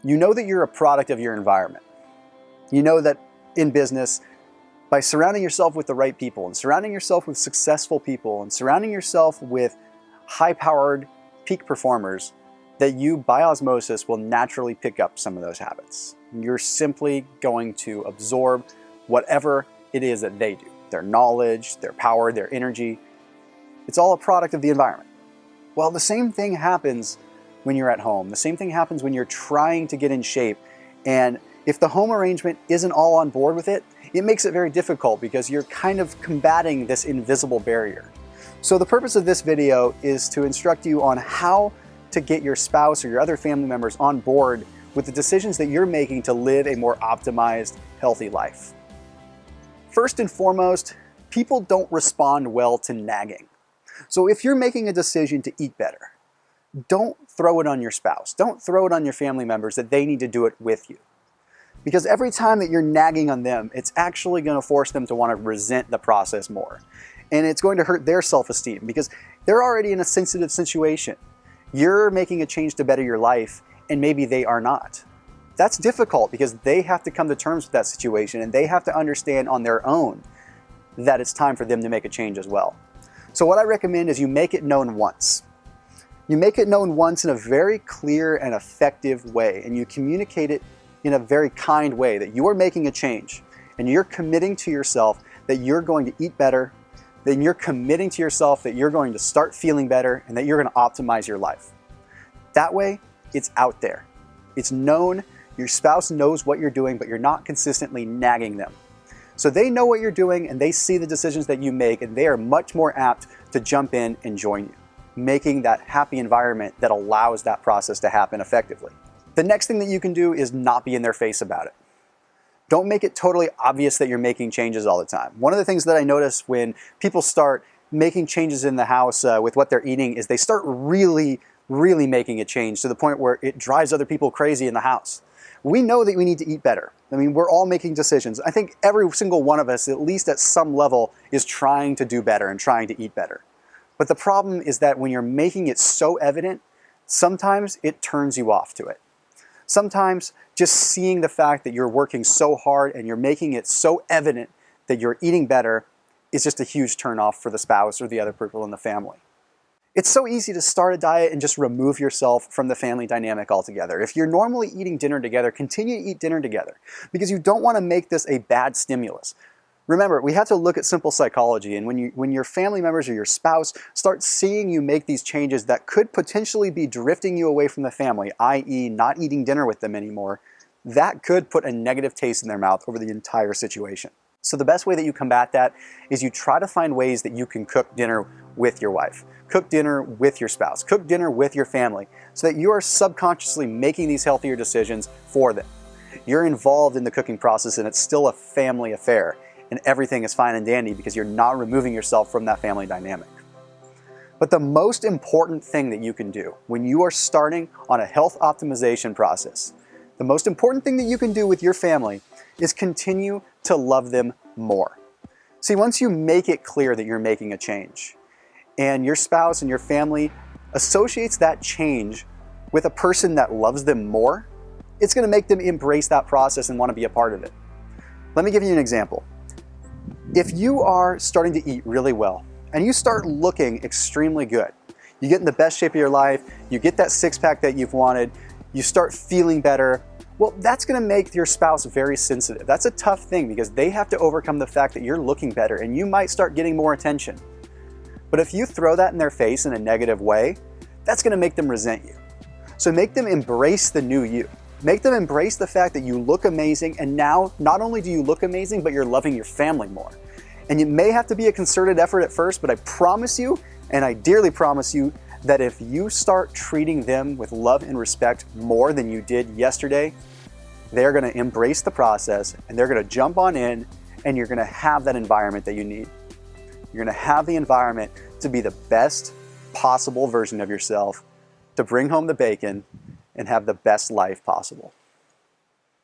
You know that you're a product of your environment. You know that in business, by surrounding yourself with the right people and surrounding yourself with successful people and surrounding yourself with high-powered peak performers, that you, by osmosis, will naturally pick up some of those habits. You're simply going to absorb whatever it is that they do. Their knowledge, their power, their energy. It's all a product of the environment. Well, the same thing happens when you're at home. The same thing happens when you're trying to get in shape. And if the home arrangement isn't all on board with it, it makes it very difficult because you're kind of combating this invisible barrier. So the purpose of this video is to instruct you on how to get your spouse or your other family members on board with the decisions that you're making to live a more optimized, healthy life. First and foremost, people don't respond well to nagging. So if you're making a decision to eat better, don't throw it on your spouse. Don't throw it on your family members that they need to do it with you. Because every time that you're nagging on them, it's actually going to force them to want to resent the process more. And it's going to hurt their self-esteem because they're already in a sensitive situation. You're making a change to better your life, and maybe they are not. That's difficult because they have to come to terms with that situation, and they have to understand on their own that it's time for them to make a change as well. So what I recommend is you make it known once. You make it known once in a very clear and effective way, and you communicate it in a very kind way that you are making a change, and you're committing to yourself that you're going to eat better, then you're committing to yourself that you're going to start feeling better and that you're going to optimize your life. That way, it's out there. It's known, your spouse knows what you're doing, but you're not consistently nagging them. So they know what you're doing and they see the decisions that you make, and they are much more apt to jump in and join you, making that happy environment that allows that process to happen effectively. The next thing that you can do is not be in their face about it. Don't make it totally obvious that you're making changes all the time. One of the things that I notice when people start making changes in the house with what they're eating is they start really making a change to the point where it drives other people crazy in the house. We know that we need to eat better. I mean, we're all making decisions. I think every single one of us, at least at some level, is trying to do better and trying to eat better. But the problem is that when you're making it so evident, sometimes it turns you off to it. Sometimes just seeing the fact that you're working so hard and you're making it so evident that you're eating better is just a huge turnoff for the spouse or the other people in the family. It's so easy to start a diet and just remove yourself from the family dynamic altogether. If you're normally eating dinner together, continue to eat dinner together because you don't want to make this a bad stimulus. Remember, we have to look at simple psychology, and when your family members or your spouse start seeing you make these changes that could potentially be drifting you away from the family, i.e. not eating dinner with them anymore, that could put a negative taste in their mouth over the entire situation. So the best way that you combat that is you try to find ways that you can cook dinner with your wife, cook dinner with your spouse, cook dinner with your family, so that you are subconsciously making these healthier decisions for them. You're involved in the cooking process and it's still a family affair. And everything is fine and dandy because you're not removing yourself from that family dynamic. But the most important thing that you can do when you are starting on a health optimization process, the most important thing that you can do with your family is continue to love them more. See, once you make it clear that you're making a change, and your spouse and your family associates that change with a person that loves them more, it's going to make them embrace that process and want to be a part of it. Let me give you an example. If you are starting to eat really well and you start looking extremely good, you get in the best shape of your life, you get that six-pack that you've wanted, you start feeling better, well, that's going to make your spouse very sensitive. That's a tough thing because they have to overcome the fact that you're looking better and you might start getting more attention. But if you throw that in their face in a negative way, that's going to make them resent you. So make them embrace the new you. Make them embrace the fact that you look amazing, and now not only do you look amazing, but you're loving your family more. And it may have to be a concerted effort at first, but I promise you, and I dearly promise you, that if you start treating them with love and respect more than you did yesterday, they're going to embrace the process and they're going to jump on in, and you're going to have that environment that you need. You're going to have the environment to be the best possible version of yourself, to bring home the bacon and have the best life possible.